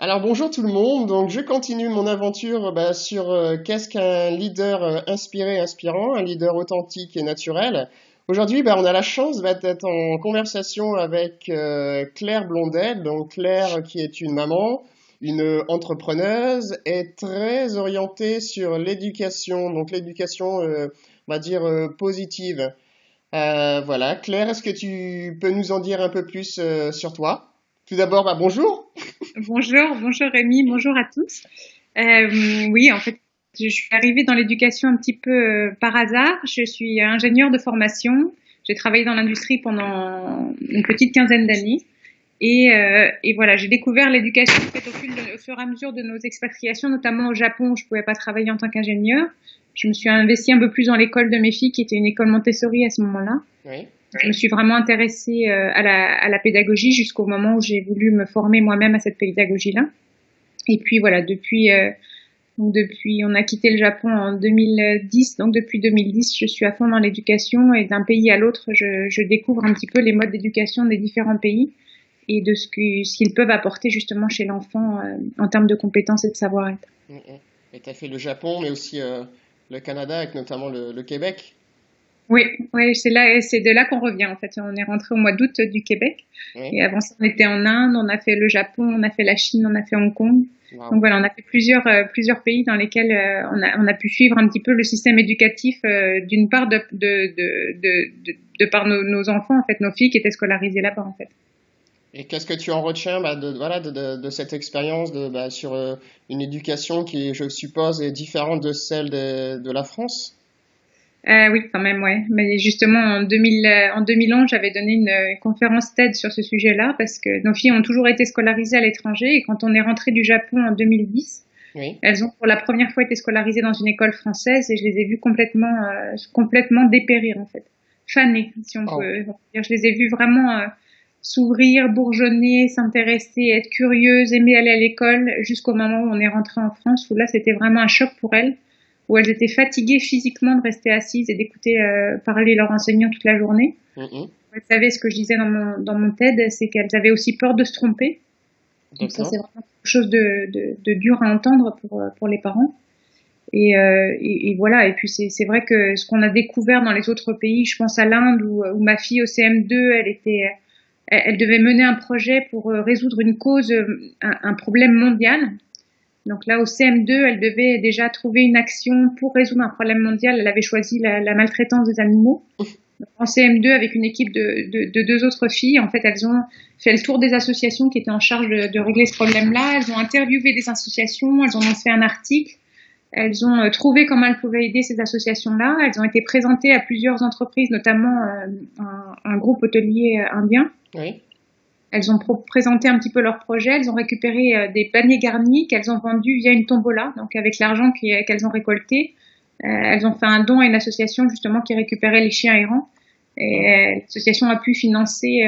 Alors bonjour tout le monde, donc je continue mon aventure sur qu'est-ce qu'un leader inspiré, inspirant, un leader authentique et naturel. Aujourd'hui, on a la chance d'être en conversation avec Claire Blondel, donc Claire qui est une maman, une entrepreneuse et très orientée sur l'éducation, donc l'éducation, on va dire, positive. Voilà, Claire, est-ce que tu peux nous en dire un peu plus sur toi? Tout d'abord, bonjour. Bonjour Rémi, bonjour à tous. Oui, en fait, je suis arrivée dans l'éducation un petit peu par hasard. Je suis ingénieure de formation. J'ai travaillé dans l'industrie pendant une petite quinzaine d'années. Et voilà, j'ai découvert l'éducation en fait, au fur et à mesure de nos expatriations, notamment au Japon où je pouvais pas travailler en tant qu'ingénieure. Je me suis investie un peu plus dans l'école de mes filles, qui était une école Montessori à ce moment-là. Oui. Je me suis vraiment intéressée à la pédagogie jusqu'au moment où j'ai voulu me former moi-même à cette pédagogie-là. Et puis voilà, depuis, on a quitté le Japon en 2010, donc depuis 2010, je suis à fond dans l'éducation et d'un pays à l'autre, je découvre un petit peu les modes d'éducation des différents pays et de ce qu'ils peuvent apporter justement chez l'enfant en termes de compétences et de savoir-être. Mm, mm. Et tu as fait le Japon, mais aussi le Canada, avec notamment le Québec. Oui, oui, c'est de là qu'on revient en fait. On est rentré au mois d'août du Québec Oui. et avant ça, on était en Inde, on a fait le Japon, on a fait la Chine, on a fait Hong Kong. Donc Waouh. voilà, on a fait plusieurs pays dans lesquels on a pu suivre un petit peu le système éducatif d'une part de par nos enfants en fait, nos filles qui étaient scolarisées là-bas en fait. Et qu'est-ce que tu en retiens de cette expérience sur une éducation qui, je suppose, est différente de celle de la France? Oui, quand même, ouais. Mais justement, en 2011, j'avais donné une conférence TED sur ce sujet-là parce que nos filles ont toujours été scolarisées à l'étranger et quand on est rentré du Japon en 2010, Oui. elles ont pour la première fois été scolarisées dans une école française et je les ai vues complètement dépérir en fait, fanées, si on Oh. peut dire. Je les ai vues vraiment s'ouvrir, bourgeonner, s'intéresser, être curieuses, aimer aller à l'école jusqu'au moment où on est rentré en France où là c'était vraiment un choc pour elles, où elles étaient fatiguées physiquement de rester assises et d'écouter parler leurs enseignants toute la journée. Mm, mm. Elles savaient ce que je disais dans mon TED, c'est qu'elles avaient aussi peur de se tromper. Donc ça, c'est D'accord. vraiment quelque chose de dur à entendre pour les parents. Et voilà. Et puis c'est vrai que ce qu'on a découvert dans les autres pays, je pense à l'Inde où ma fille au CM2, elle devait mener un projet pour résoudre une cause, un problème mondial. Donc là, au CM2, elle devait déjà trouver une action pour résoudre un problème mondial. Elle avait choisi la maltraitance des animaux. En CM2, avec une équipe de deux autres filles, en fait, elles ont fait le tour des associations qui étaient en charge de régler ce problème-là. Elles ont interviewé des associations, elles en ont fait un article. Elles ont trouvé comment elles pouvaient aider ces associations-là. Elles ont été présentées à plusieurs entreprises, notamment un groupe hôtelier indien. Oui. Elles ont présenté un petit peu leur projet. Elles ont récupéré des paniers garnis qu'elles ont vendus via une tombola. Donc avec l'argent qu'elles ont récolté, elles ont fait un don à une association justement qui récupérait les chiens errants. Et l'association a pu financer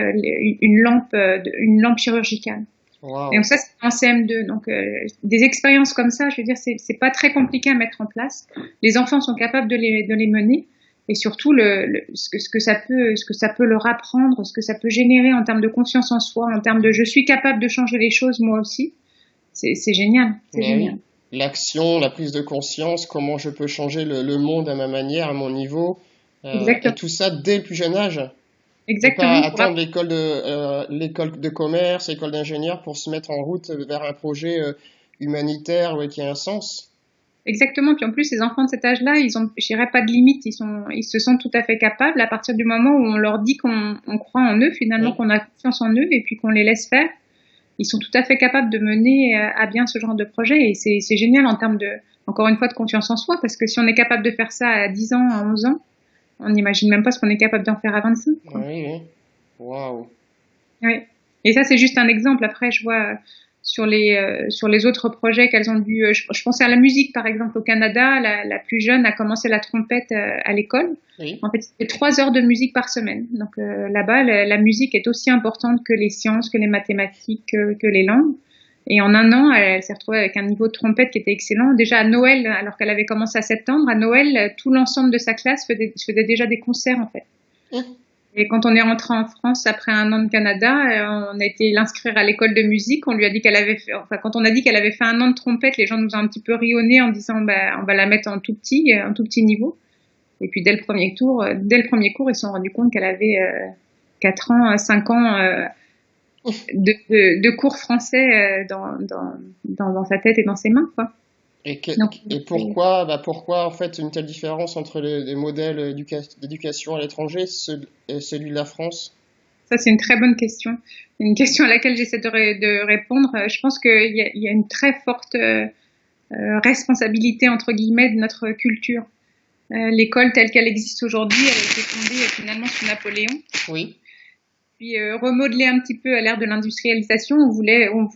une lampe chirurgicale. Et donc Waouh. ça, c'est en CM2. Donc des expériences comme ça, je veux dire, c'est pas très compliqué à mettre en place. Les enfants sont capables de les mener. Et surtout ce que ça peut leur apprendre, ce que ça peut générer en termes de confiance en soi, en termes de je suis capable de changer les choses moi aussi. C'est génial, c'est Mais génial. oui. L'action, la prise de conscience, comment je peux changer le monde à ma manière, à mon niveau, et Exactement, tout ça dès le plus jeune âge. Et pas exactement. attendre l'école de commerce, l'école d'ingénieur pour se mettre en route vers un projet humanitaire, ouais, qui a un sens. Exactement. Puis en plus, ces enfants de cet âge-là, ils ont, je dirais pas de limite. Ils se sentent tout à fait capables à partir du moment où on leur dit qu'on croit en eux, finalement, Oui. qu'on a confiance en eux et puis qu'on les laisse faire. Ils sont tout à fait capables de mener à bien ce genre de projet et c'est génial en termes encore une fois, de confiance en soi parce que si on est capable de faire ça à 10 ans, à 11 ans, on n'imagine même pas ce qu'on est capable d'en faire à 25, quoi. Oui, oui. Waouh. Oui. Et ça, c'est juste un exemple. Après, je vois sur les autres projets qu'elles ont dû. Je pensais à la musique, par exemple, au Canada. La plus jeune a commencé la trompette à l'école. Oui. En fait, c'était 3 heures de musique par semaine. Donc là-bas, la musique est aussi importante que les sciences, que les mathématiques, que les langues. Et en un an, elle s'est retrouvée avec un niveau de trompette qui était excellent. Déjà à Noël, alors qu'elle avait commencé à septembre, à Noël, tout l'ensemble de sa classe faisait déjà des concerts en fait. Et quand on est rentré en France après un an de Canada, on a été l'inscrire à l'école de musique. On lui a dit qu'elle avait fait, enfin, quand on a dit qu'elle avait fait un an de trompette, les gens nous ont un petit peu rionné en disant, on va la mettre en tout petit niveau. Et puis dès le premier cours, ils se sont rendus compte qu'elle avait 4 ans, 5 ans de cours français dans sa tête et dans ses mains, quoi. Donc, Et pourquoi en fait une telle différence entre les modèles d'éducation à l'étranger et celui de la France? ça, c'est une très bonne question. Une question à laquelle j'essaie de répondre. Je pense qu'il y a une très forte responsabilité, entre guillemets, de notre culture. L'école telle qu'elle existe aujourd'hui, elle a été fondée finalement sous Napoléon. Oui. Puis remodelée un petit peu à l'ère de l'industrialisation,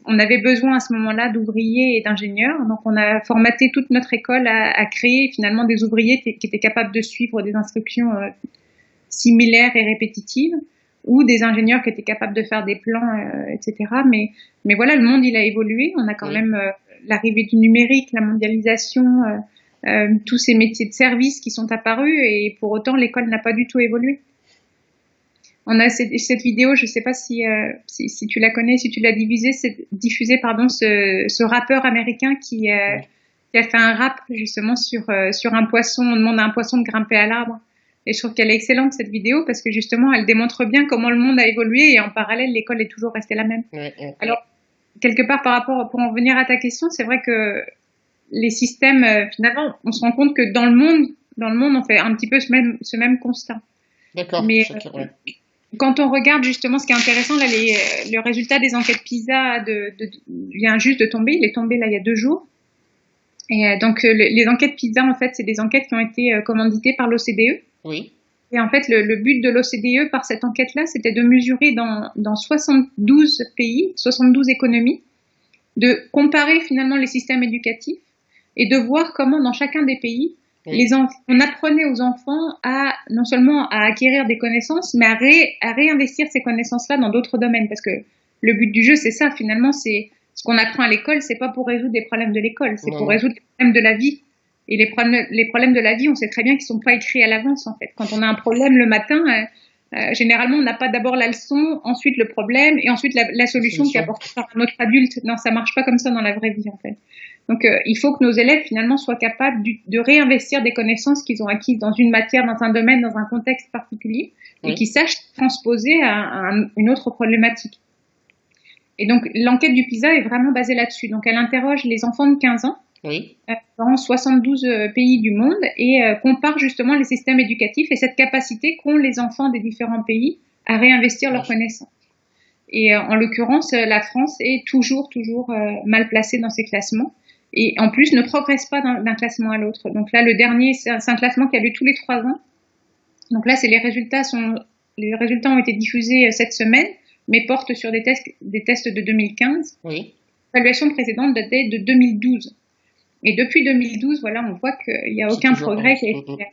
on avait besoin à ce moment-là d'ouvriers et d'ingénieurs. Donc on a formaté toute notre école à créer finalement des ouvriers qui étaient capables de suivre des instructions similaires et répétitives, ou des ingénieurs qui étaient capables de faire des plans, etc. Mais voilà, le monde il a évolué. On a quand même l'arrivée du numérique, la mondialisation, tous ces métiers de service qui sont apparus, et pour autant l'école n'a pas du tout évolué. On a cette vidéo, je sais pas si tu la connais, si tu l'as diffusée, ce rappeur américain qui a fait un rap justement sur un poisson. On demande à un poisson de grimper à l'arbre. Et je trouve qu'elle est excellente, cette vidéo, parce que justement, elle démontre bien comment le monde a évolué, et en parallèle, l'école est toujours restée la même. Alors, quelque part, pour en venir à ta question, c'est vrai que les systèmes, finalement, on se rend compte que dans le monde, on fait un petit peu ce même constat. D'accord. Mais quand on regarde justement, ce qui est intéressant, là, le résultat des enquêtes PISA vient juste de tomber. Il est tombé là il y a 2 jours. Et donc les enquêtes PISA, en fait, c'est des enquêtes qui ont été commanditées par l'OCDE. Oui. Et en fait, le but de l'OCDE par cette enquête-là, c'était de mesurer dans 72 pays, 72 économies, de comparer finalement les systèmes éducatifs et de voir comment dans chacun des pays, on apprenait aux enfants non seulement à acquérir des connaissances, mais à réinvestir ces connaissances-là dans d'autres domaines. Parce que le but du jeu, c'est ça, finalement, c'est ce qu'on apprend à l'école, c'est pas pour résoudre des problèmes de l'école, c'est pour résoudre les problèmes de la vie. Et les problèmes de la vie, on sait très bien qu'ils sont pas écrits à l'avance, en fait. Quand on a un problème le matin, généralement, on n'a pas d'abord la leçon, ensuite le problème, et ensuite la solution qui est apportée par un autre adulte. Non, ça marche pas comme ça dans la vraie vie, en fait. Donc, il faut que nos élèves, finalement, soient capables de réinvestir des connaissances qu'ils ont acquises dans une matière, dans un domaine, dans un contexte particulier, et qu'ils sachent transposer à une autre problématique. Et donc, l'enquête du PISA est vraiment basée là-dessus. Donc, elle interroge les enfants de 15 ans dans 72 pays du monde et compare justement les systèmes éducatifs et cette capacité qu'ont les enfants des différents pays à réinvestir leurs connaissances. Et en l'occurrence, la France est toujours mal placée dans ces classements. Et en plus, ne progresse pas d'un classement à l'autre. Donc là, le dernier, c'est un classement qui a lieu tous les 3 ans. Donc là, les résultats ont été diffusés cette semaine, mais portent sur des tests de 2015. Oui. L'évaluation précédente datait de 2012. Et depuis 2012, voilà, on voit qu'il n'y a aucun progrès qui a été fait.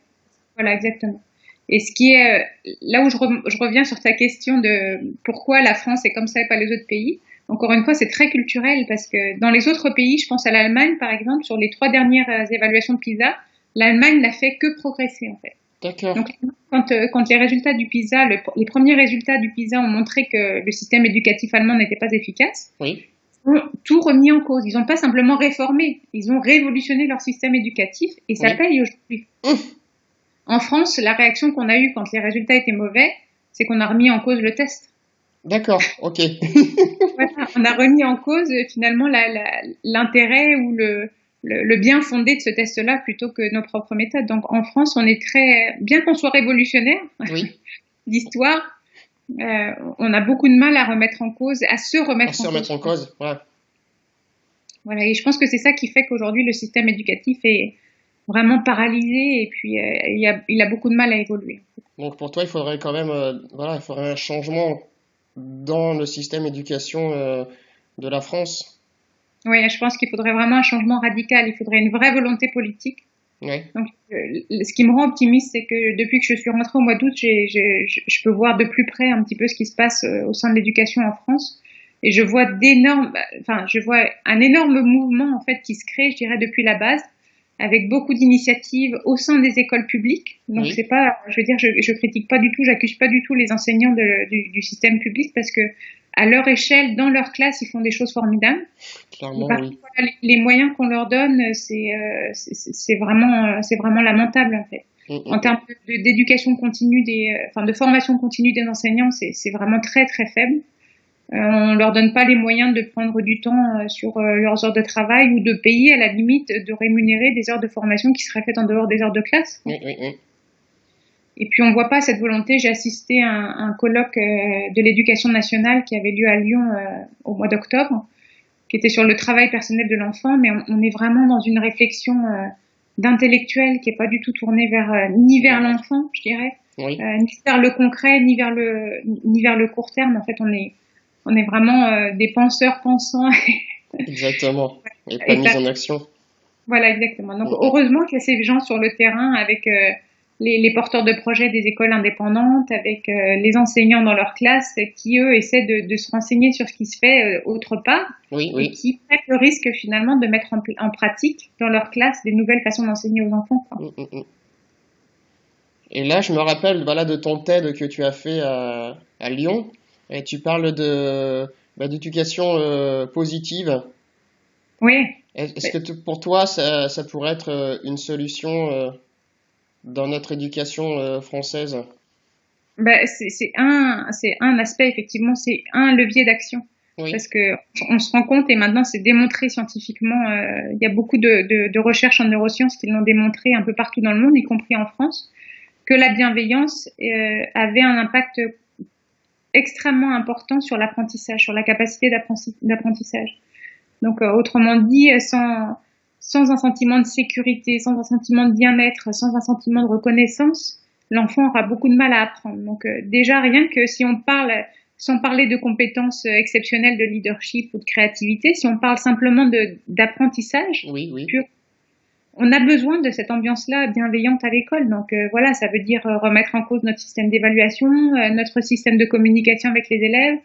Voilà, exactement. Et ce qui est, là où je reviens sur ta question de pourquoi la France est comme ça et pas les autres pays. Encore une fois, c'est très culturel parce que dans les autres pays, je pense à l'Allemagne, par exemple, sur les 3 dernières évaluations de PISA, l'Allemagne n'a fait que progresser, en fait. D'accord. Donc, quand les résultats du PISA, les premiers résultats du PISA ont montré que le système éducatif allemand n'était pas efficace, ils ont tout remis en cause. Ils n'ont pas simplement réformé, ils ont révolutionné leur système éducatif et ça paye aujourd'hui. En France, la réaction qu'on a eue quand les résultats étaient mauvais, c'est qu'on a remis en cause le test. D'accord, ok. Voilà, on a remis en cause finalement l'intérêt ou le bien fondé de ce test-là plutôt que nos propres méthodes. Donc en France, on est bien qu'on soit révolutionnaire d'histoire, on a beaucoup de mal à remettre en cause, à se remettre en cause. Voilà, et je pense que c'est ça qui fait qu'aujourd'hui le système éducatif est vraiment paralysé et puis il a beaucoup de mal à évoluer. Donc pour toi, il faudrait quand même, il faudrait un changement dans le système d'éducation de la France. Oui, je pense qu'il faudrait vraiment un changement radical. Il faudrait une vraie volonté politique. Donc, ce qui me rend optimiste, c'est que depuis que je suis rentrée au mois d'août, je peux voir de plus près un petit peu ce qui se passe au sein de l'éducation en France. Et je vois un énorme mouvement en fait qui se crée, je dirais, depuis la base. avec beaucoup d'initiatives au sein des écoles publiques. Donc Oui, c'est pas, je veux dire, je critique pas du tout, j'accuse pas du tout les enseignants du système public parce que à leur échelle, dans leur classe, ils font des choses formidables. Mais clairement, par oui. contre, voilà, les moyens qu'on leur donne, c'est vraiment lamentable en fait. Mm, En mm, mm. termes d'éducation continue enfin de formation continue des enseignants, c'est vraiment très très faible. On leur donne pas les moyens de prendre du temps sur leurs heures de travail ou de payer à la limite de rémunérer des heures de formation qui seraient faites en dehors des heures de classe. Oui, oui, oui. Et puis on voit pas cette volonté. J'ai assisté à un colloque de l'éducation nationale qui avait lieu à Lyon au mois d'octobre, qui était sur le travail personnel de l'enfant, mais on est vraiment dans une réflexion d'intellectuel qui est pas du tout tournée vers ni vers l'enfant, je dirais, Oui, ni vers le concret, ni vers le court terme. En fait, on est vraiment des penseurs pensants. exactement. Et pas de Et mise ça, en action. voilà, exactement. Donc, Mm, mm. heureusement qu'il y a ces gens sur le terrain avec les porteurs de projets des écoles indépendantes, avec les enseignants dans leur classe qui, eux, essaient de se renseigner sur ce qui se fait autre part Oui, et oui. qui prennent le risque finalement de mettre en pratique dans leur classe des nouvelles façons d'enseigner aux enfants, quoi. Mm, mm, mm. Et là, je me rappelle, voilà, de ton TED que tu as fait à Lyon. Et tu parles d'éducation positive. Oui. Est-ce que pour toi, ça pourrait être une solution dans notre éducation française? Ben, c'est un aspect, effectivement, c'est un levier d'action. Oui, Parce que on se rend compte, et maintenant c'est démontré scientifiquement, il y a beaucoup de recherches en neurosciences qui l'ont démontré un peu partout dans le monde, y compris en France, que la bienveillance avait un impact extrêmement important sur l'apprentissage, sur la capacité d'apprentissage. Donc, autrement dit, sans un sentiment de sécurité, sans un sentiment de bien-être, sans un sentiment de reconnaissance, l'enfant aura beaucoup de mal à apprendre. Donc, déjà, rien que si on parle, sans parler de compétences exceptionnelles de leadership ou de créativité, si on parle simplement d'apprentissage oui, oui. pur, on a besoin de cette ambiance-là bienveillante à l'école. Donc, voilà, ça veut dire remettre en cause notre système d'évaluation, notre système de communication avec les élèves,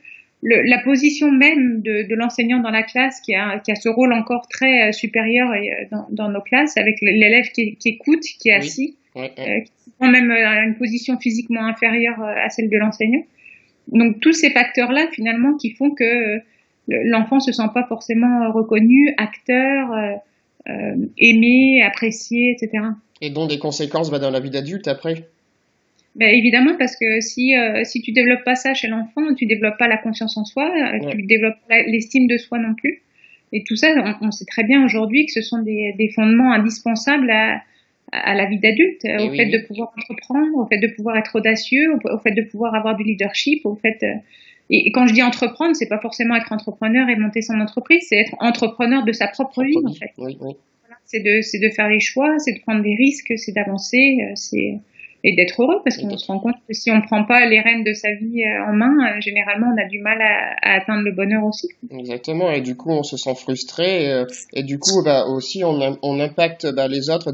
la position même de l'enseignant dans la classe qui a ce rôle encore très supérieur dans nos classes avec l'élève qui écoute, qui est Oui, assis, ouais, ouais. qui prend même une position physiquement inférieure à celle de l'enseignant. Donc tous ces facteurs-là finalement qui font que l'enfant se sent pas forcément reconnu, acteur, aimé, apprécié, etc. Et donc des conséquences dans la vie d'adulte après. Ben, évidemment, parce que si tu développes pas ça chez l'enfant, tu développes pas la confiance en soi, Ouais, tu développes pas l'estime de soi non plus. Et tout ça, on sait très bien aujourd'hui que ce sont des fondements indispensables à la vie d'adulte, et au oui, fait de oui. pouvoir entreprendre, au fait de pouvoir être audacieux, au fait de pouvoir avoir du leadership, au fait. Et quand je dis entreprendre, c'est pas forcément être entrepreneur et monter son entreprise, c'est être entrepreneur de sa propre Propre vie en vie. fait. Oui, oui. C'est de faire les choix, c'est de prendre des risques, c'est d'avancer, c'est et d'être heureux parce Et qu'on se rend compte que si on prend pas les rênes de sa vie en main, généralement on a du mal à atteindre le bonheur aussi. exactement. Et du coup, on se sent frustré. Et du coup, aussi, on impacte les autres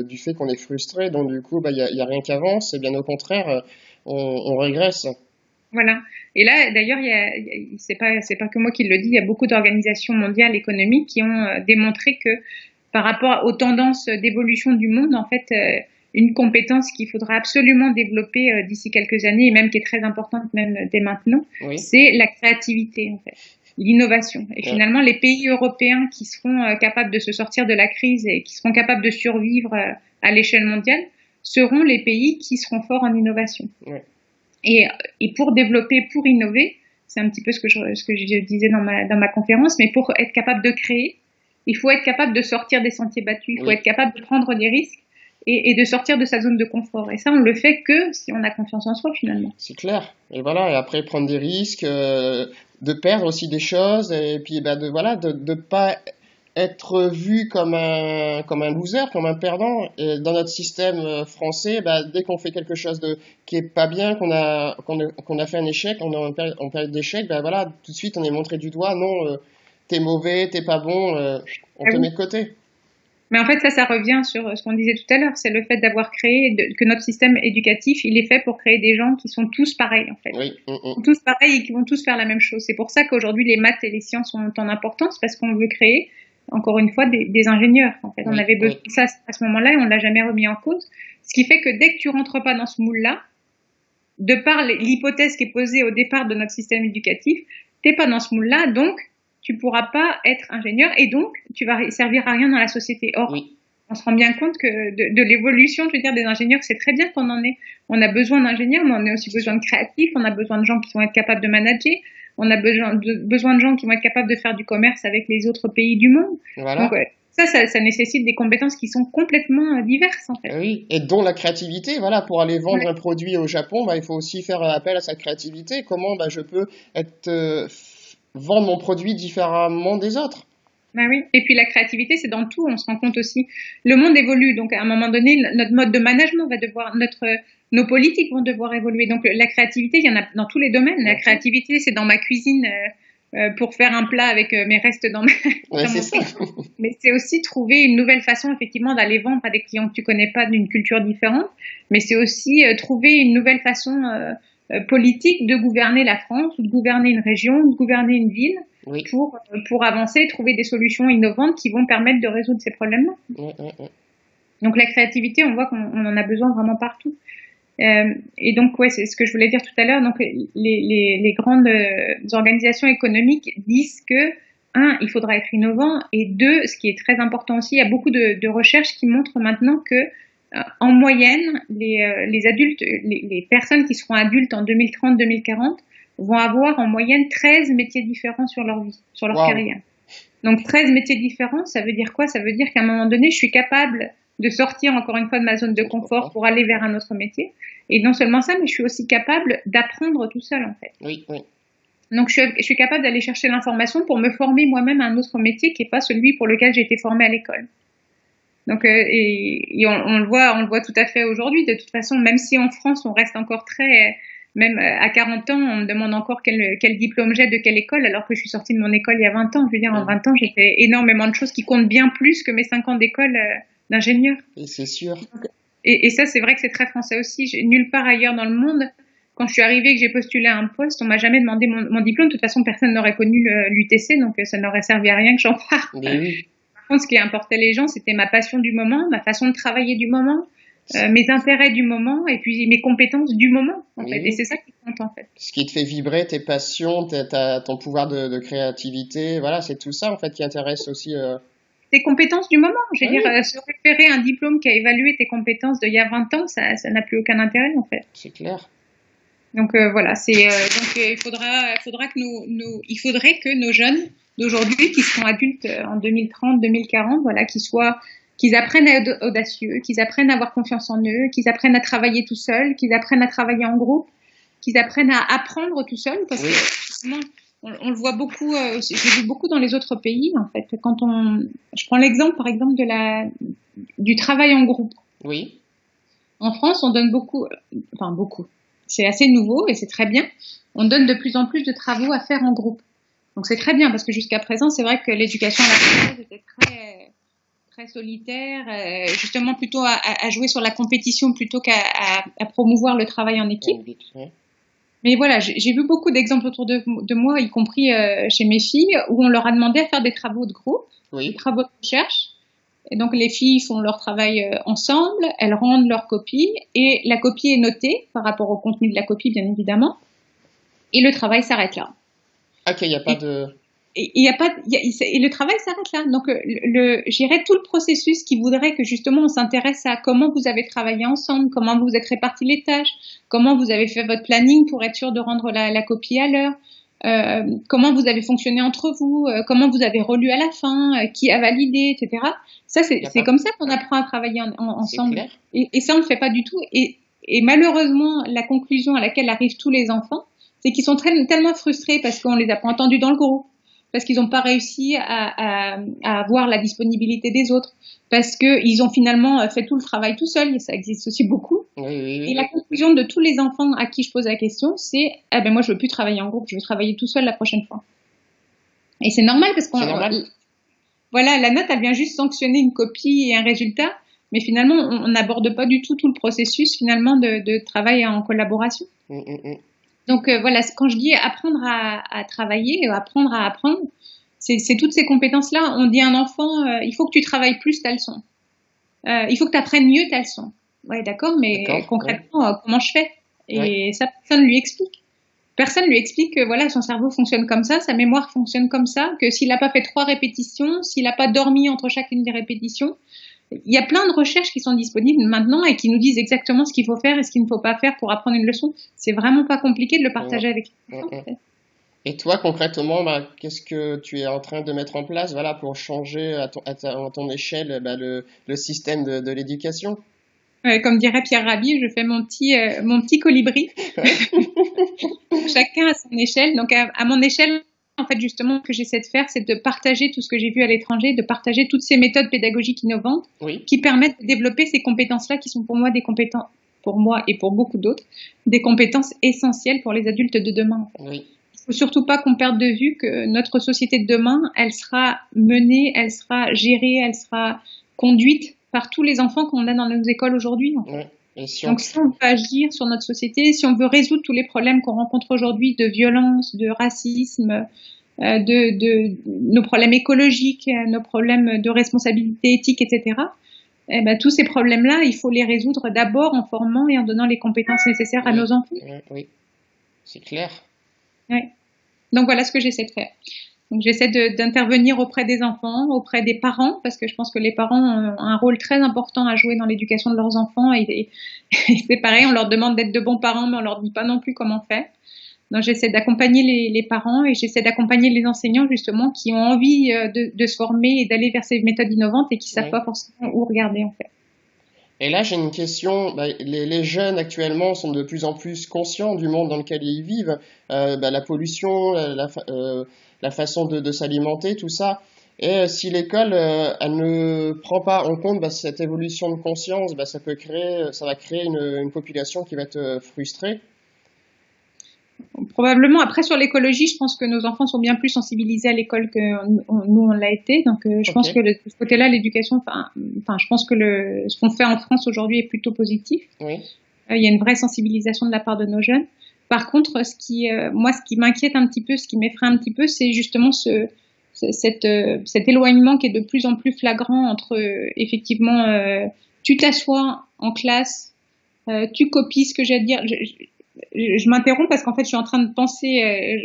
du fait qu'on est frustré. Donc, du coup, y a rien qui avance. Et bien au contraire, on régresse. Voilà. Et là, d'ailleurs, c'est pas que moi qui le dis, il y a beaucoup d'organisations mondiales économiques qui ont démontré que par rapport aux tendances d'évolution du monde, en fait, une compétence qu'il faudra absolument développer d'ici quelques années et même qui est très importante même dès maintenant, Oui. c'est la créativité, en fait, l'innovation. Et Ouais. finalement, les pays européens qui seront capables de se sortir de la crise et qui seront capables de survivre à l'échelle mondiale seront les pays qui seront forts en innovation. Ouais. Et, et pour développer, pour innover, c'est un petit peu ce que je disais dans ma conférence, mais pour être capable de créer, il faut être capable de sortir des sentiers battus, il faut Oui. être capable de prendre des risques et de sortir de sa zone de confort. Et ça, on le fait que si on a confiance en soi, finalement. C'est clair. Et voilà. Et après, prendre des risques, de perdre aussi des choses. Et puis, de pas être vu comme un loser, comme un perdant. Et dans notre système français, dès qu'on fait quelque chose qui est pas bien, qu'on a fait un échec, on est en période d'échec, voilà, tout de suite on est montré du doigt. Non, t'es mauvais, t'es pas bon, on Ah te oui. met de côté. Mais en fait, ça revient sur ce qu'on disait tout à l'heure, c'est le fait d'avoir créé, que notre système éducatif, il est fait pour créer des gens qui sont tous pareils, en fait. Oui, Tous pareils et qui vont tous faire la même chose. C'est pour ça qu'aujourd'hui, les maths et les sciences ont tant d'importance, parce qu'on veut créer encore une fois, des ingénieurs. En fait, on Oui, avait besoin oui, de ça à ce moment-là et on l'a jamais remis en cause. Ce qui fait que dès que tu rentres pas dans ce moule-là, de par l'hypothèse qui est posée au départ de notre système éducatif, t'es pas dans ce moule-là, donc tu pourras pas être ingénieur et donc tu vas servir à rien dans la société. Or, oui. on se rend bien compte que de l'évolution, je veux dire, des ingénieurs, c'est très bien qu'on en ait. On a besoin d'ingénieurs, mais on a aussi C'est besoin sûr. de créatifs, on a besoin de gens qui vont être capables de manager, on a besoin de gens qui vont être capables de faire du commerce avec les autres pays du monde. Donc, Voilà. ça nécessite des compétences qui sont complètement diverses, en fait. Oui, et dont la créativité, voilà, pour aller vendre Ouais. un produit au Japon, bah, il faut aussi faire appel à sa créativité. Comment bah, je peux vendre mon produit différemment des autres? Bah oui. Et puis la créativité, c'est dans tout. On se rend compte aussi. Le monde évolue, donc à un moment donné, notre mode de management va devoir, nos politiques vont devoir évoluer. Donc la créativité, il y en a dans tous les domaines. La Bien sûr. créativité, c'est dans ma cuisine pour faire un plat avec mes restes Ouais, dans c'est mon ça. frigo. Mais c'est aussi trouver une nouvelle façon, effectivement, d'aller vendre à des clients que tu connais pas d'une culture différente. Mais c'est aussi trouver une nouvelle façon politique de gouverner la France, ou de gouverner une région, ou de gouverner une ville Oui. pour avancer, trouver des solutions innovantes qui vont permettre de résoudre ces problèmes-là. Ouais, ouais, ouais. Donc la créativité, on voit qu'on en a besoin vraiment partout. Et donc, ouais, c'est ce que je voulais dire tout à l'heure. Donc, les grandes organisations économiques disent que, un, il faudra être innovant, et deux, ce qui est très important aussi, il y a beaucoup de recherches qui montrent maintenant que, en moyenne, les adultes, les personnes qui seront adultes en 2030-2040 vont avoir en moyenne 13 métiers différents sur leur vie, sur leur Waouh. carrière. Donc 13 métiers différents, ça veut dire quoi? Ça veut dire qu'à un moment donné, je suis capable de sortir encore une fois de ma zone de C'est trop confort fort. pour aller vers un autre métier. Et non seulement ça, mais je suis aussi capable d'apprendre tout seul en fait. Oui, oui. Donc je suis capable d'aller chercher l'information pour me former moi-même à un autre métier qui n'est pas celui pour lequel j'ai été formée à l'école. Donc et on le voit tout à fait aujourd'hui. De toute façon, même si en France on reste encore très, même à 40 ans, on me demande encore quel diplôme j'ai de quelle école, alors que je suis sortie de mon école il y a 20 ans. Je veux dire, en Oui. 20 ans, j'ai fait énormément de choses qui comptent bien plus que mes 5 ans d'école d'ingénieur. Et c'est sûr. Et ça, c'est vrai que c'est très français aussi. Nulle part ailleurs dans le monde, quand je suis arrivée et que j'ai postulé à un poste, on m'a jamais demandé mon diplôme. De toute façon, personne n'aurait connu l'UTC, donc ça n'aurait servi à rien que j'en parle. Mais oui. Par contre, ce qui importait les gens, c'était ma passion du moment, ma façon de travailler du moment, mes intérêts du moment, et puis mes compétences du moment, en Mais fait. Et oui. c'est ça qui compte, en fait. Ce qui te fait vibrer, tes passions, ton pouvoir de créativité, voilà, c'est tout ça en fait qui intéresse aussi. Tes compétences du moment. Je veux dire, Oui, se référer à un diplôme qui a évalué tes compétences d'il y a 20 ans, ça n'a plus aucun intérêt, en fait. c'est clair. Donc voilà, il faudrait que nos jeunes d'aujourd'hui, qui seront adultes en 2030, 2040, voilà, qu'ils apprennent à être audacieux, qu'ils apprennent à avoir confiance en eux, qu'ils apprennent à travailler tout seuls, qu'ils apprennent à travailler en groupe, qu'ils apprennent à apprendre tout seuls, parce Oui, que justement, on le voit beaucoup, j'ai vu beaucoup dans les autres pays, en fait. Je prends l'exemple, par exemple, du travail en groupe. oui, En France, on donne beaucoup. C'est assez nouveau et c'est très bien. On donne de plus en plus de travaux à faire en groupe. Donc c'est très bien parce que jusqu'à présent, c'est vrai que l'éducation à la française était très solitaire, justement plutôt à jouer sur la compétition plutôt à promouvoir le travail en équipe. oui, Mais voilà, j'ai vu beaucoup d'exemples autour de moi, y compris chez mes filles, où on leur a demandé à faire des travaux de groupe, des oui, travaux de recherche. Et donc les filles font leur travail ensemble, elles rendent leur copie et la copie est notée par rapport au contenu de la copie, bien évidemment. Et le travail s'arrête là. Ok, il n'y a pas Et, de. et le travail s'arrête là. Donc j'irais tout le processus qui voudrait que justement on s'intéresse à comment vous avez travaillé ensemble, comment vous êtes répartis les tâches, comment vous avez fait votre planning pour être sûr de rendre la copie à l'heure. Comment vous avez fonctionné entre vous, comment vous avez relu à la fin, qui a validé, etc. Ça, Il y a c'est pas. comme ça qu'on apprend à travailler C'est ensemble. clair. Et ça, on ne le fait pas du tout. Et malheureusement, la conclusion à laquelle arrivent tous les enfants, c'est qu'ils sont tellement frustrés parce qu'on les a pas entendus dans le groupe, parce qu'ils n'ont pas réussi à avoir la disponibilité des autres, parce qu'ils ont finalement fait tout le travail tout seuls, et ça existe aussi beaucoup. Oui, oui, Et oui. la conclusion de tous les enfants à qui je pose la question, c'est ah ben moi je veux plus travailler en groupe, je veux travailler tout seul la prochaine fois. Et c'est normal parce qu'on C'est normal. voilà, la note elle vient juste sanctionner une copie et un résultat, mais finalement on n'aborde pas du tout le processus finalement de travail en collaboration. Mm. Donc voilà, quand je dis apprendre à travailler, apprendre à apprendre, C'est toutes ces compétences-là. On dit à un enfant, il faut que tu travailles plus ta leçon. Il faut que tu apprennes mieux ta leçon. Ouais, d'accord, mais concrètement, comment je fais? Et ça, personne lui explique. Personne lui explique que voilà, son cerveau fonctionne comme ça, sa mémoire fonctionne comme ça, que s'il n'a pas fait 3 répétitions, s'il n'a pas dormi entre chacune des répétitions, il y a plein de recherches qui sont disponibles maintenant et qui nous disent exactement ce qu'il faut faire et ce qu'il ne faut pas faire pour apprendre une leçon. C'est vraiment pas compliqué de le partager avec les enfants. En fait. Et toi, concrètement, qu'est-ce que tu es en train de mettre en place, voilà, pour changer à ton échelle, le système de l'éducation? Comme dirait Pierre Rabhi, je fais mon petit colibri. Chacun à son échelle. Donc, à mon échelle, en fait, justement, ce que j'essaie de faire, c'est de partager tout ce que j'ai vu à l'étranger, de partager toutes ces méthodes pédagogiques innovantes qui permettent de développer ces compétences-là qui sont pour moi des compétences, pour moi et pour beaucoup d'autres, des compétences essentielles pour les adultes de demain. En fait. Il faut surtout pas qu'on perde de vue que notre société de demain, elle sera menée, elle sera gérée, elle sera conduite par tous les enfants qu'on a dans nos écoles aujourd'hui. En fait. Donc, si on veut agir sur notre société, si on veut résoudre tous les problèmes qu'on rencontre aujourd'hui de violence, de racisme, de nos problèmes écologiques, nos problèmes de responsabilité éthique, etc., tous ces problèmes-là, il faut les résoudre d'abord en formant et en donnant les compétences nécessaires à nos enfants. Oui, c'est clair. Donc, voilà ce que j'essaie de faire. Donc, j'essaie d'intervenir auprès des enfants, auprès des parents, parce que je pense que les parents ont un rôle très important à jouer dans l'éducation de leurs enfants. Et c'est pareil, on leur demande d'être de bons parents, mais on leur dit pas non plus comment faire. Donc, j'essaie d'accompagner les parents et j'essaie d'accompagner les enseignants, justement, qui ont envie de se former et d'aller vers ces méthodes innovantes et qui savent pas forcément où regarder, en fait. Et là, j'ai une question. Les jeunes actuellement sont de plus en plus conscients du monde dans lequel ils vivent, la pollution, la façon de s'alimenter, tout ça. Et si l'école, elle ne prend pas en compte cette évolution de conscience, ça va créer une population qui va être frustrée. Probablement. Après, sur l'écologie, je pense que nos enfants sont bien plus sensibilisés à l'école que nous, on l'a été. Donc, je pense que de ce côté-là, l'éducation, je pense que ce qu'on fait en France aujourd'hui est plutôt positif. Oui. Il y a une vraie sensibilisation de la part de nos jeunes. Par contre, ce qui m'inquiète un petit peu, ce qui m'effraie un petit peu, c'est justement cet éloignement qui est de plus en plus flagrant entre, effectivement, tu t'assois en classe, tu copies ce que j'ai à dire. Je m'interromps parce qu'en fait, je suis en train de penser,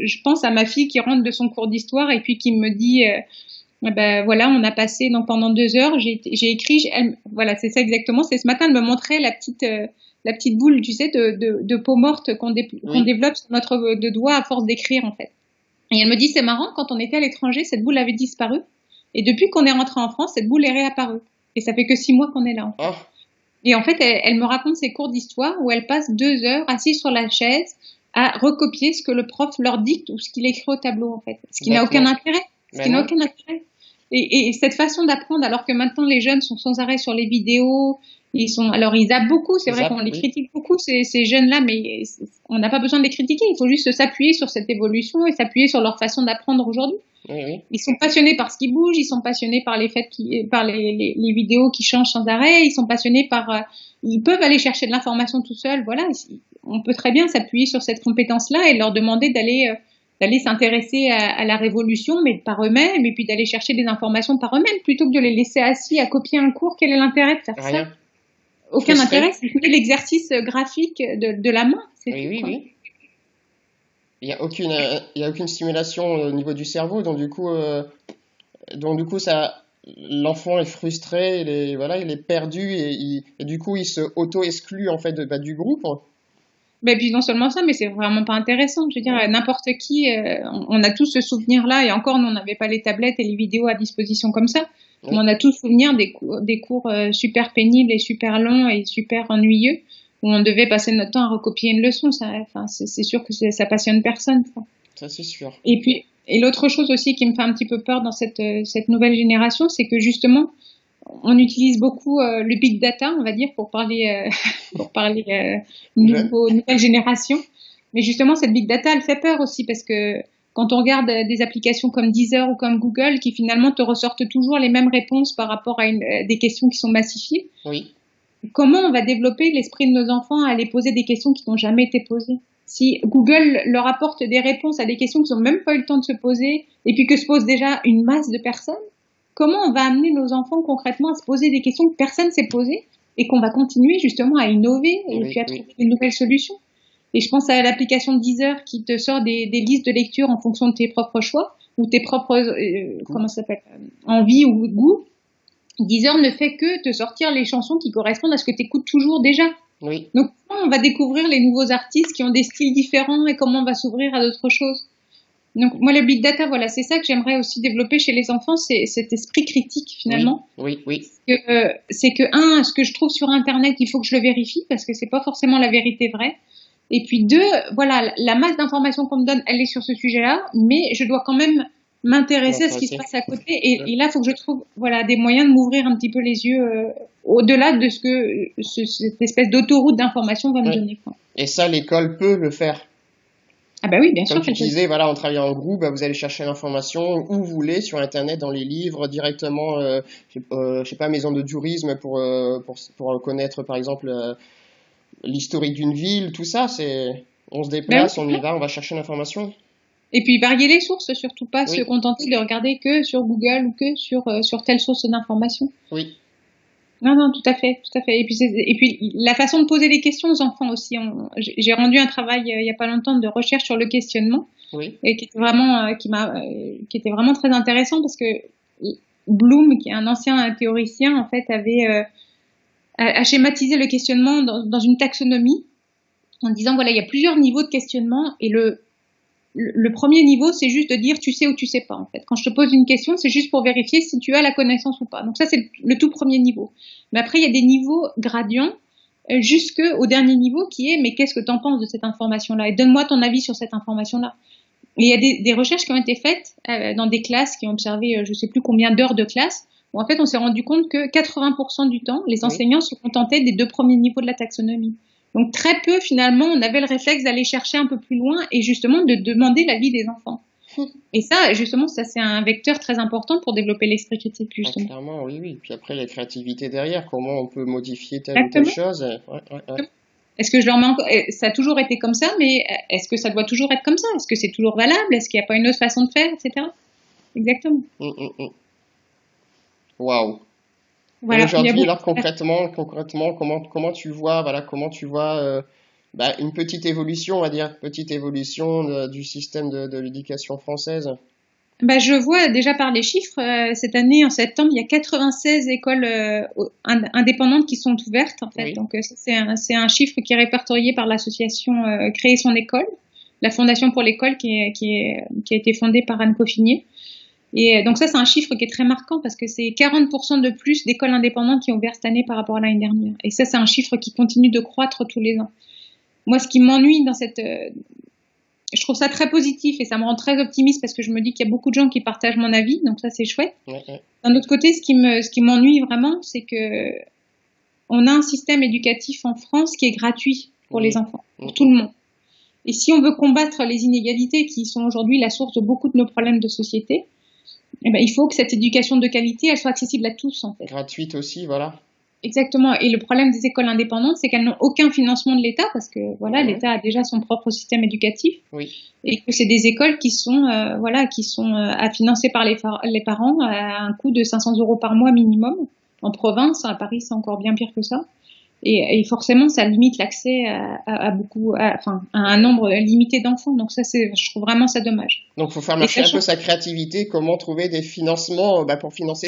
je pense à ma fille qui rentre de son cours d'histoire et puis qui me dit, voilà, on a passé donc pendant 2 heures, j'ai écrit, voilà, c'est ça exactement. C'est ce matin de me montrer la petite boule, tu sais, de peau morte qu'on développe sur notre doigt à force d'écrire, en fait. Et elle me dit, c'est marrant, quand on était à l'étranger, cette boule avait disparu. Et depuis qu'on est rentré en France, cette boule est réapparue. Et ça fait que 6 mois qu'on est là, en fait. Et en fait, elle me raconte ses cours d'histoire où elle passe 2 heures assise sur la chaise à recopier ce que le prof leur dicte ou ce qu'il écrit au tableau, en fait. Ce qui n'a aucun intérêt. Et cette façon d'apprendre, alors que maintenant les jeunes sont sans arrêt sur les vidéos, ils zappent beaucoup, c'est vrai qu'on les critique beaucoup, ces jeunes-là, mais on n'a pas besoin de les critiquer, il faut juste s'appuyer sur cette évolution et s'appuyer sur leur façon d'apprendre aujourd'hui. Oui. Ils sont passionnés par ce qui bouge, ils sont passionnés par par les vidéos qui changent sans arrêt, ils sont passionnés ils peuvent aller chercher de l'information tout seuls, voilà. On peut très bien s'appuyer sur cette compétence-là et leur demander d'aller s'intéresser à la révolution, mais par eux-mêmes, et puis d'aller chercher des informations par eux-mêmes, plutôt que de les laisser assis à copier un cours. Quel est l'intérêt de faire ça? Aucun intérêt, c'est l'exercice graphique de la main. Oui. Il y a aucune stimulation au niveau du cerveau, donc du coup, l'enfant est frustré, il est perdu et du coup il se auto-exclut en fait du groupe. Mais puis non seulement ça, mais c'est vraiment pas intéressant. Je veux dire, n'importe qui, on a tous ce souvenir-là, et encore, nous on n'avait pas les tablettes et les vidéos à disposition comme ça. Mais on a tous souvenir des cours super pénibles et super longs et super ennuyeux, où on devait passer notre temps à recopier une leçon. C'est sûr que ça passionne personne. Ça, c'est sûr. Et l'autre chose aussi qui me fait un petit peu peur dans cette nouvelle génération, c'est que justement, on utilise beaucoup le big data, on va dire, pour parler nouvelle génération. Mais justement, cette big data, elle fait peur aussi parce que quand on regarde des applications comme Deezer ou comme Google, qui finalement te ressortent toujours les mêmes réponses par rapport à des questions qui sont massifiées. Oui. Comment on va développer l'esprit de nos enfants à aller poser des questions qui n'ont jamais été posées? si Google leur apporte des réponses à des questions qu'ils n'ont même pas eu le temps de se poser, et puis que se pose déjà une masse de personnes, comment on va amener nos enfants concrètement à se poser des questions que personne ne s'est posées, et qu'on va continuer justement à innover, et puis à trouver des nouvelles solutions. Et je pense à l'application Deezer qui te sort des listes de lecture en fonction de tes propres choix, ou tes propres, comment ça s'appelle, envies ou goûts. Deezer ne fait que te sortir les chansons qui correspondent à ce que tu écoutes toujours déjà. Oui. Donc, comment on va découvrir les nouveaux artistes qui ont des styles différents et comment on va s'ouvrir à d'autres choses. Donc, moi, le big data, voilà, c'est ça que j'aimerais aussi développer chez les enfants, c'est cet esprit critique, finalement. Oui. C'est que, ce que je trouve sur Internet, il faut que je le vérifie parce que c'est pas forcément la vérité vraie. Et puis deux, voilà, la masse d'informations qu'on me donne, elle est sur ce sujet-là, mais je dois quand même m'intéresser à ce qui se passe à côté. Et là, il faut que je trouve, voilà, des moyens de m'ouvrir un petit peu les yeux au-delà de ce que cette espèce d'autoroute d'information va me donner. Quoi. Et ça, l'école peut le faire. Ah bah oui, bien sûr. Comme tu disais, voilà, en travaillant en groupe, vous allez chercher l'information où vous voulez, sur Internet, dans les livres, directement, je sais pas, maison de tourisme pour connaître, par exemple, l'historique d'une ville, tout ça, on se déplace, on y va, on va chercher l'information. Et puis varier les sources, surtout pas se contenter de regarder que sur Google ou que sur telle source d'information. Oui. Non, tout à fait. Et puis la façon de poser les questions aux enfants aussi. J'ai rendu un travail il y a pas longtemps de recherche sur le questionnement, et qui était vraiment très intéressant parce que Bloom, qui est un ancien théoricien, en fait, a schématisé le questionnement dans une taxonomie en disant voilà, il y a plusieurs niveaux de questionnement et le premier niveau, c'est juste de dire tu sais ou tu sais pas, en fait. Quand je te pose une question, c'est juste pour vérifier si tu as la connaissance ou pas. Donc ça, c'est le tout premier niveau. Mais après, il y a des niveaux gradients jusqu'au dernier niveau qui est mais qu'est-ce que tu en penses de cette information-là? Et donne-moi ton avis sur cette information-là. Et il y a des recherches qui ont été faites dans des classes qui ont observé je sais plus combien d'heures de classe où en fait, on s'est rendu compte que 80% du temps, les enseignants se contentaient des 2 premiers niveaux de la taxonomie. Donc très peu, finalement, on avait le réflexe d'aller chercher un peu plus loin et justement de demander l'avis des enfants. Et ça, justement, ça c'est un vecteur très important pour développer l'esprit critique, justement. Clairement, oui. Puis après, la créativité derrière, comment on peut modifier telle ou telle chose. Est-ce que je leur mets encore... Ça a toujours été comme ça, mais est-ce que ça doit toujours être comme ça? Est-ce que c'est toujours valable? Est-ce qu'il n'y a pas une autre façon de faire, etc. Exactement. Waouh. Voilà, aujourd'hui, alors concrètement, comment tu vois, une petite évolution, on va dire, du système de l'éducation française? Je vois déjà par les chiffres, cette année, en septembre, il y a 96 écoles indépendantes qui sont ouvertes, en fait. Donc, c'est un chiffre qui est répertorié par l'association Créer son école, la Fondation pour l'école qui a été fondée par Anne Coffinier. Et donc ça, c'est un chiffre qui est très marquant parce que c'est 40% de plus d'écoles indépendantes qui ont ouvert cette année par rapport à l'année dernière. Et ça, c'est un chiffre qui continue de croître tous les ans. Moi, ce qui m'ennuie dans je trouve ça très positif et ça me rend très optimiste parce que je me dis qu'il y a beaucoup de gens qui partagent mon avis, donc ça, c'est chouette. D'un autre côté, ce qui m'ennuie vraiment, c'est que on a un système éducatif en France qui est gratuit pour les enfants, pour tout le monde. Et si on veut combattre les inégalités qui sont aujourd'hui la source de beaucoup de nos problèmes de société, il faut que cette éducation de qualité, elle soit accessible à tous, en fait. Gratuite aussi, voilà. Exactement. Et le problème des écoles indépendantes, c'est qu'elles n'ont aucun financement de l'État parce que l'État a déjà son propre système éducatif. Et que c'est des écoles qui sont à financer par les parents à un coût de 500 € par mois minimum. En province, à Paris, c'est encore bien pire que ça. Et forcément, ça limite l'accès à un nombre limité d'enfants. Donc ça, je trouve vraiment ça dommage. Donc, il faut faire marcher un peu sa créativité, comment trouver des financements pour financer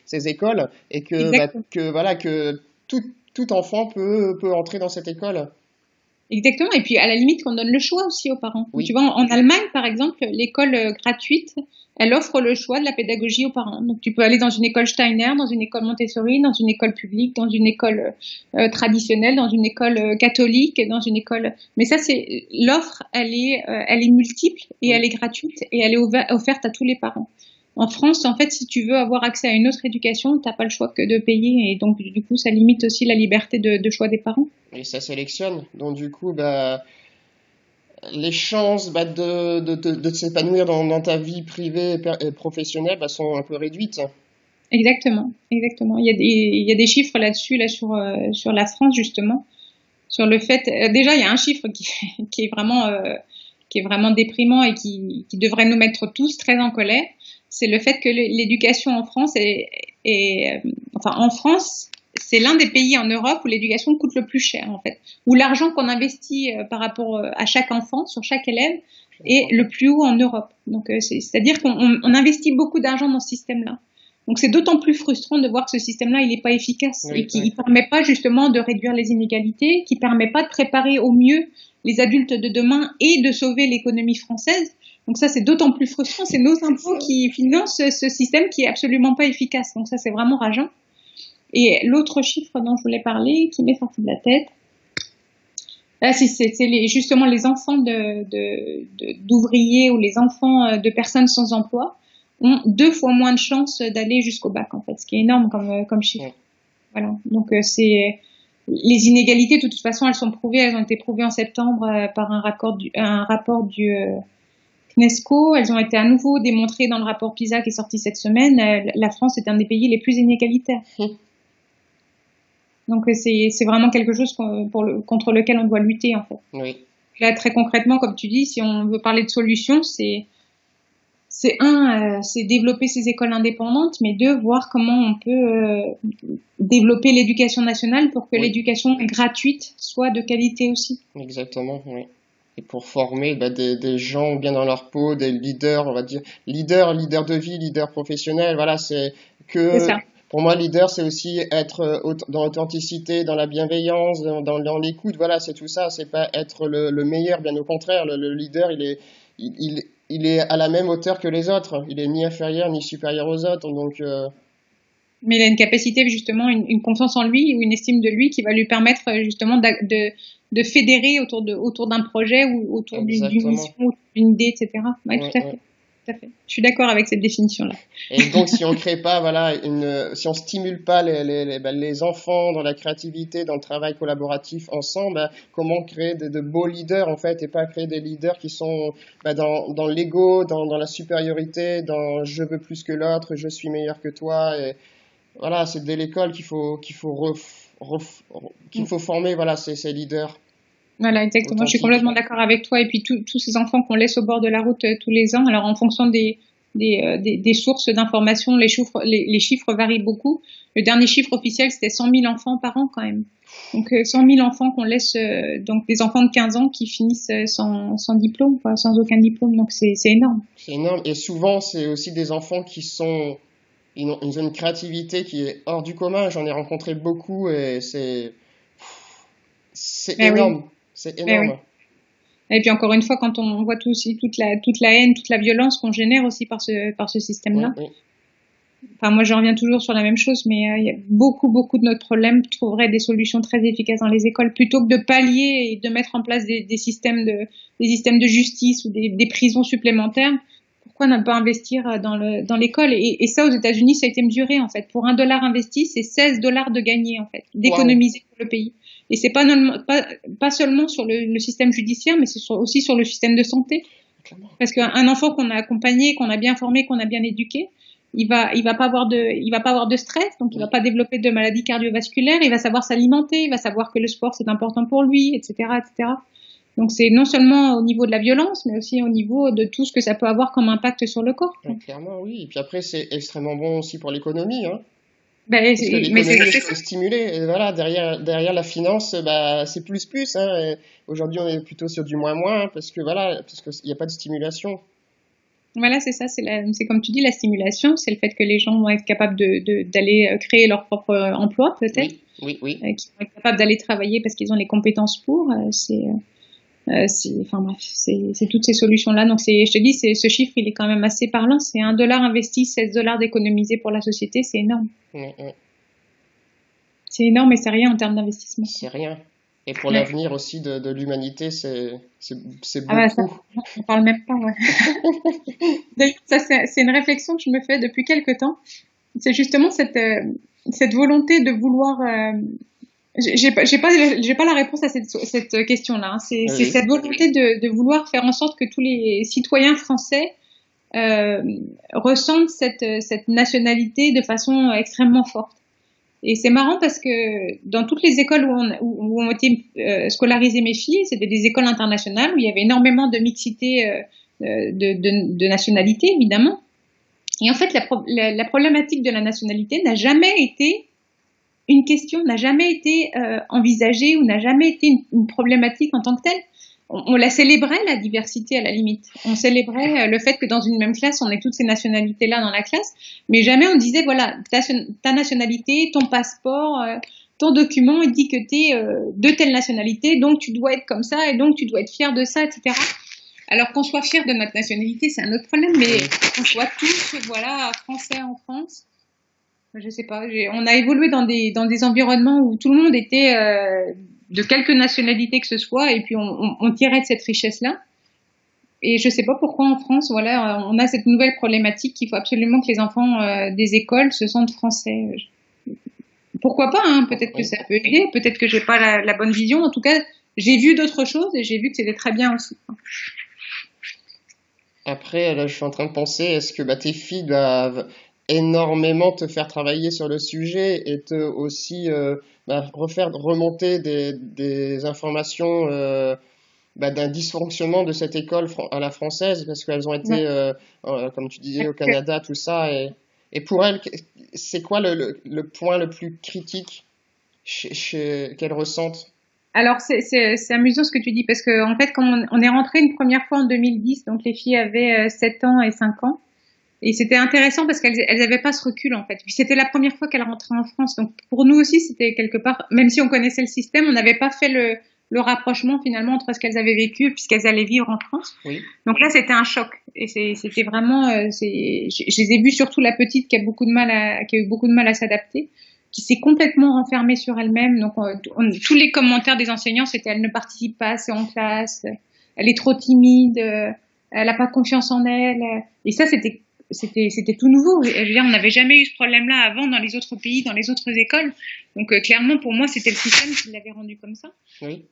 ces écoles et que tout enfant peut entrer dans cette école. Exactement. Et puis, à la limite, qu'on donne le choix aussi aux parents. Tu vois, en Allemagne, par exemple, l'école gratuite, elle offre le choix de la pédagogie aux parents. Donc, tu peux aller dans une école Steiner, dans une école Montessori, dans une école publique, dans une école traditionnelle, dans une école catholique, dans une école... Mais ça, c'est l'offre, elle est multiple et elle est gratuite et elle est offerte à tous les parents. En France, en fait, si tu veux avoir accès à une autre éducation, t'as pas le choix que de payer et donc du coup, ça limite aussi la liberté de choix des parents. Et ça sélectionne, donc du coup, les chances de s'épanouir dans ta vie privée et professionnelle sont un peu réduites. Exactement. Il y a des chiffres là-dessus, sur la France justement, sur le fait, déjà il y a un chiffre qui est vraiment déprimant et qui devrait nous mettre tous très en colère, c'est le fait que l'éducation en France enfin en France, c'est l'un des pays en Europe où l'éducation coûte le plus cher en fait, où l'argent qu'on investit par rapport à chaque enfant, sur chaque élève, est le plus haut en Europe. Donc c'est-à-dire qu'on investit beaucoup d'argent dans ce système-là. Donc c'est d'autant plus frustrant de voir que ce système-là, il n'est pas efficace et qu'il ne permet pas justement de réduire les inégalités, qui ne permet pas de préparer au mieux les adultes de demain et de sauver l'économie française. Donc ça, c'est d'autant plus frustrant. C'est nos impôts qui financent ce système qui est absolument pas efficace. Donc ça, c'est vraiment rageant. Et l'autre chiffre dont je voulais parler, qui m'est sorti de la tête, là, c'est justement les enfants d'ouvriers ou les enfants de personnes sans emploi ont 2 fois moins de chances d'aller jusqu'au bac, en fait, ce qui est énorme comme chiffre. Ouais. Voilà. Donc c'est les inégalités, de toute façon, elles ont été prouvées en septembre par un rapport du UNESCO. Elles ont été à nouveau démontrées dans le rapport PISA qui est sorti cette semaine. La France est un des pays les plus inégalitaires. Donc c'est vraiment quelque chose contre lequel on doit lutter, en fait. Oui. Là, très concrètement, comme tu dis, si on veut parler de solutions, c'est développer ces écoles indépendantes, mais 2, voir comment on peut développer l'éducation nationale pour que l'éducation gratuite soit de qualité aussi. Exactement, oui. Et pour former des gens bien dans leur peau, des leaders, on va dire, leaders de vie, leaders professionnels, voilà, c'est ça. Pour moi, leader, c'est aussi être dans l'authenticité, dans la bienveillance, dans l'écoute, voilà, c'est tout ça, c'est pas être le meilleur, bien au contraire, le leader, il est à la même hauteur que les autres. Il est ni inférieur ni supérieur aux autres. Donc, mais il a une capacité, justement, une confiance en lui ou une estime de lui qui va lui permettre, justement, de fédérer autour d'un projet ou autour d'une mission, d'une idée, etc. Ouais, tout à fait. Tout à fait. Je suis d'accord avec cette définition-là. Et donc, si on crée pas, voilà, si on stimule pas les enfants dans la créativité, dans le travail collaboratif ensemble, comment créer de beaux leaders, en fait, et pas créer des leaders qui sont dans l'ego, dans la supériorité, dans je veux plus que l'autre, je suis meilleur que toi. Et voilà, c'est dès l'école qu'il faut former, voilà, ces leaders. Voilà, exactement. Je suis complètement d'accord avec toi. Et puis tous ces enfants qu'on laisse au bord de la route tous les ans, alors en fonction des sources d'information, les chiffres varient beaucoup. Le dernier chiffre officiel, c'était 100 000 enfants par an quand même. Donc 100 000 enfants qu'on laisse, donc des enfants de 15 ans qui finissent sans diplôme, sans aucun diplôme. Donc c'est énorme. C'est énorme. Et souvent, c'est aussi des enfants ils ont une créativité qui est hors du commun. J'en ai rencontré beaucoup et c'est énorme. Oui. C'est énorme. Oui. Et puis encore une fois, quand on voit toute la haine, toute la violence qu'on génère aussi par ce système-là. Oui. Enfin, moi, je reviens toujours sur la même chose, mais il y a beaucoup de notre problème trouverait des solutions très efficaces dans les écoles plutôt que de pallier et de mettre en place des systèmes de justice ou des prisons supplémentaires. Pourquoi ne pas investir dans l'école? Et ça, aux États-Unis, ça a été mesuré, en fait. Pour $1 investi, c'est $16 de gagné, en fait, d'économiser pour le pays. Et c'est pas seulement sur le système judiciaire, mais c'est aussi sur le système de santé. Parce qu'un enfant qu'on a accompagné, qu'on a bien formé, qu'on a bien éduqué, il va pas avoir de stress, donc il va pas développer de maladies cardiovasculaires, il va savoir s'alimenter, il va savoir que le sport c'est important pour lui, etc., etc. Donc c'est non seulement au niveau de la violence, mais aussi au niveau de tout ce que ça peut avoir comme impact sur le corps. Clairement, oui. Et puis après, c'est extrêmement bon aussi pour l'économie, hein. Parce que l'économie, c'est stimulé. Et voilà, derrière la finance, c'est plus, hein. Et aujourd'hui, on est plutôt sur du moins, parce qu'il n'y a pas de stimulation. Voilà, c'est ça, c'est comme tu dis, la stimulation, c'est le fait que les gens vont être capables d'aller créer leur propre emploi, peut-être. Oui. Qui vont être capables d'aller travailler parce qu'ils ont les compétences pour. Enfin bref, c'est toutes ces solutions-là. Donc je te dis, ce chiffre, il est quand même assez parlant. C'est $1 investi, $16 d'économiser pour la société, c'est énorme. C'est énorme et c'est rien en termes d'investissement. C'est rien. Et pour l'avenir aussi de l'humanité, c'est beaucoup. Ça, on parle même pas, ouais. D'ailleurs, ça, c'est une réflexion que je me fais depuis quelque temps. C'est justement cette volonté de vouloir... J'ai pas la réponse à cette question-là. Hein. C'est cette volonté de vouloir faire en sorte que tous les citoyens français ressentent cette nationalité de façon extrêmement forte. Et c'est marrant parce que dans toutes les écoles où ont été scolarisées mes filles, c'était des écoles internationales où il y avait énormément de mixité de nationalité, évidemment. Et en fait, la problématique de la nationalité n'a jamais été une question, n'a jamais été envisagée ou n'a jamais été une problématique en tant que telle. On la célébrait, la diversité, à la limite. On célébrait le fait que dans une même classe, on ait toutes ces nationalités-là dans la classe, mais jamais on disait, voilà, ta nationalité, ton passeport, ton document, il dit que tu es de telle nationalité, donc tu dois être comme ça, et donc tu dois être fier de ça, etc. Alors qu'on soit fier de notre nationalité, c'est un autre problème, mais qu'on soit tous, voilà, français en France, je sais pas, on a évolué dans des environnements où tout le monde était de quelque nationalité que ce soit, et puis on tirait de cette richesse-là. Et je sais pas pourquoi en France, voilà, on a cette nouvelle problématique qu'il faut absolument que les enfants des écoles se sentent français. Pourquoi pas, hein, peut-être que ça peut aider, peut-être que j'ai pas la bonne vision. En tout cas, j'ai vu d'autres choses et j'ai vu que c'était très bien aussi. Après, là, je suis en train de penser, est-ce que tes filles doivent énormément te faire travailler sur le sujet et te aussi refaire remonter des informations d'un dysfonctionnement de cette école à la française, parce qu'elles ont été, comme tu disais, au Canada, tout ça, et pour elles, c'est quoi le point le plus critique qu'elles ressentent? Alors c'est amusant ce que tu dis parce que en fait quand on est rentré une première fois en 2010, donc les filles avaient 7 ans et 5 ans, et c'était intéressant parce qu'elles avaient pas ce recul en fait. Puis c'était la première fois qu'elles rentraient en France, donc pour nous aussi c'était quelque part, même si on connaissait le système, on n'avait pas fait le rapprochement finalement entre ce qu'elles avaient vécu puisqu'elles allaient vivre en France. Oui. Donc là c'était un choc et c'était vraiment, je les ai vues, surtout la petite qui a eu beaucoup de mal à s'adapter, qui s'est complètement renfermée sur elle-même. Donc tous les commentaires des enseignants c'était elle ne participe pas assez en classe, elle est trop timide, elle n'a pas confiance en elle. Et ça c'était tout nouveau. Je veux dire, on n'avait jamais eu ce problème-là avant dans les autres pays, dans les autres écoles. Donc clairement pour moi c'était le système qui l'avait rendu comme ça. Oui.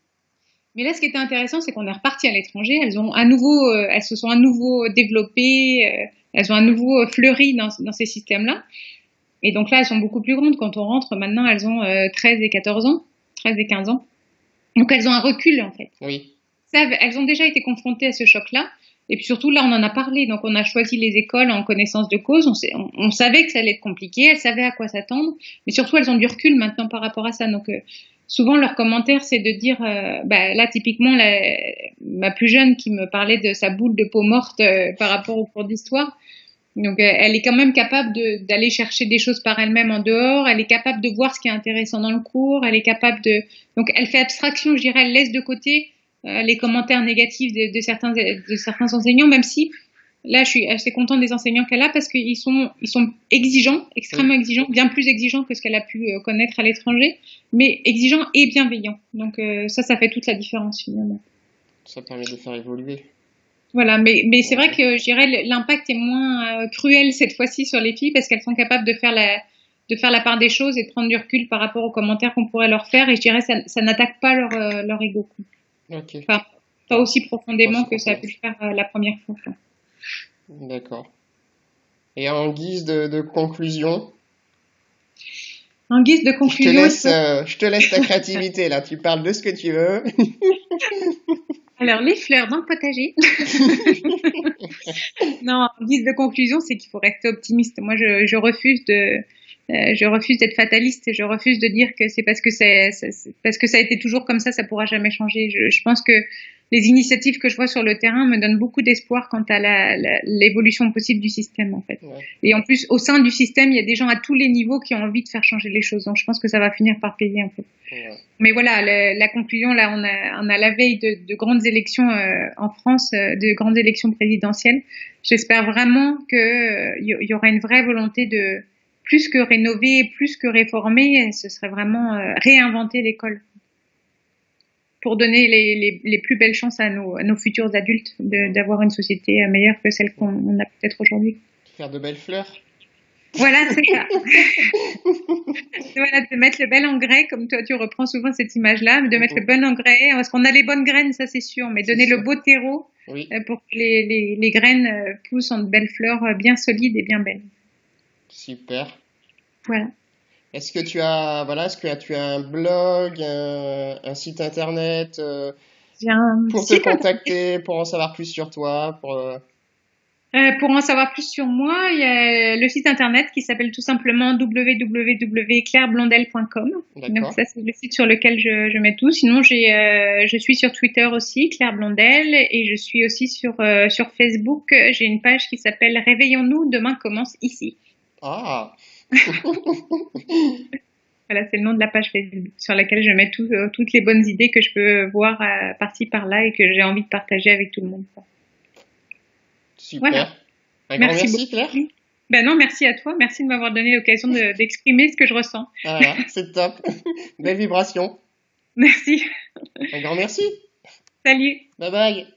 Mais là, ce qui était intéressant, c'est qu'on est reparti à l'étranger. Elles se sont à nouveau développées, elles ont à nouveau fleuri dans ces systèmes-là. Et donc là, elles sont beaucoup plus grandes. Quand on rentre, maintenant, elles ont 13 et 14 ans, 13 et 15 ans. Donc elles ont un recul, en fait. Oui. Elles ont déjà été confrontées à ce choc-là. Et puis surtout, là, on en a parlé. Donc on a choisi les écoles en connaissance de cause. On savait que ça allait être compliqué. Elles savaient à quoi s'attendre. Mais surtout, elles ont du recul maintenant par rapport à ça. Donc souvent, leur commentaire, c'est de dire, là, typiquement, ma plus jeune qui me parlait de sa boule de peau morte par rapport au cours d'histoire. Donc, elle est quand même capable d'aller chercher des choses par elle-même en dehors. Elle est capable de voir ce qui est intéressant dans le cours. Elle est capable donc, elle fait abstraction, je dirais, elle laisse de côté les commentaires négatifs de certains enseignants, même si là, je suis assez contente des enseignants qu'elle a parce qu'ils sont exigeants, extrêmement exigeants, bien plus exigeants que ce qu'elle a pu connaître à l'étranger, mais exigeants et bienveillants. Donc ça fait toute la différence finalement. Ça permet de faire évoluer. Voilà, mais c'est vrai que je dirais l'impact est moins cruel cette fois-ci sur les filles parce qu'elles sont capables de faire la part des choses et de prendre du recul par rapport aux commentaires qu'on pourrait leur faire, et je dirais ça n'attaque pas leur ego. Okay. Enfin, pas aussi profondément que ça a pu le faire la première fois. Quoi. D'accord. Et en guise de conclusion? En guise de conclusion... Je te laisse ta créativité, là. Tu parles de ce que tu veux. Alors, les fleurs dans le potager. Non, en guise de conclusion, c'est qu'il faut rester optimiste. Moi, je refuse d'être fataliste. Je refuse de dire que c'est parce que ça a été toujours comme ça pourra jamais changer. Je pense que les initiatives que je vois sur le terrain me donnent beaucoup d'espoir quant à l'évolution possible du système, en fait. Ouais. Et en plus, au sein du système, il y a des gens à tous les niveaux qui ont envie de faire changer les choses. Donc, je pense que ça va finir par payer, en fait. Ouais. Mais voilà, la conclusion, là, on a la veille de grandes élections en France, de grandes élections présidentielles. J'espère vraiment qu'il y aura une vraie volonté de plus que rénover, plus que réformer, ce serait vraiment réinventer l'école pour donner les plus belles chances à nos futurs adultes d'avoir une société meilleure que celle qu'on a peut-être aujourd'hui. Faire de belles fleurs. Voilà, c'est ça. Voilà, de mettre le bel engrais, comme toi tu reprends souvent cette image-là, de mettre le bon engrais, parce qu'on a les bonnes graines, ça c'est sûr, mais donner le beau terreau pour que les graines poussent en de belles fleurs bien solides et bien belles. Super. Voilà. Est-ce que tu as, voilà, est-ce que tu as un blog, un site internet J'ai un pour te site contacter, pour en savoir plus sur toi, Pour en savoir plus sur moi, il y a le site internet qui s'appelle tout simplement www.claireblondel.com. Donc d'accord. ça, c'est le site sur lequel je mets tout. Sinon, je suis sur Twitter aussi, Claire Blondel, et je suis aussi sur Facebook. J'ai une page qui s'appelle Réveillons-nous, demain commence ici. Ah, Voilà, c'est le nom de la page Facebook sur laquelle je mets toutes les bonnes idées que je peux voir par-ci par-là et que j'ai envie de partager avec tout le monde. super. Voilà. Un grand Merci merci, beaucoup. Claire. Ben non, merci à toi. Merci de m'avoir donné l'occasion d'exprimer ce que je ressens. Voilà, c'est top. Belle vibration. Merci. Un grand merci. Salut. Bye bye.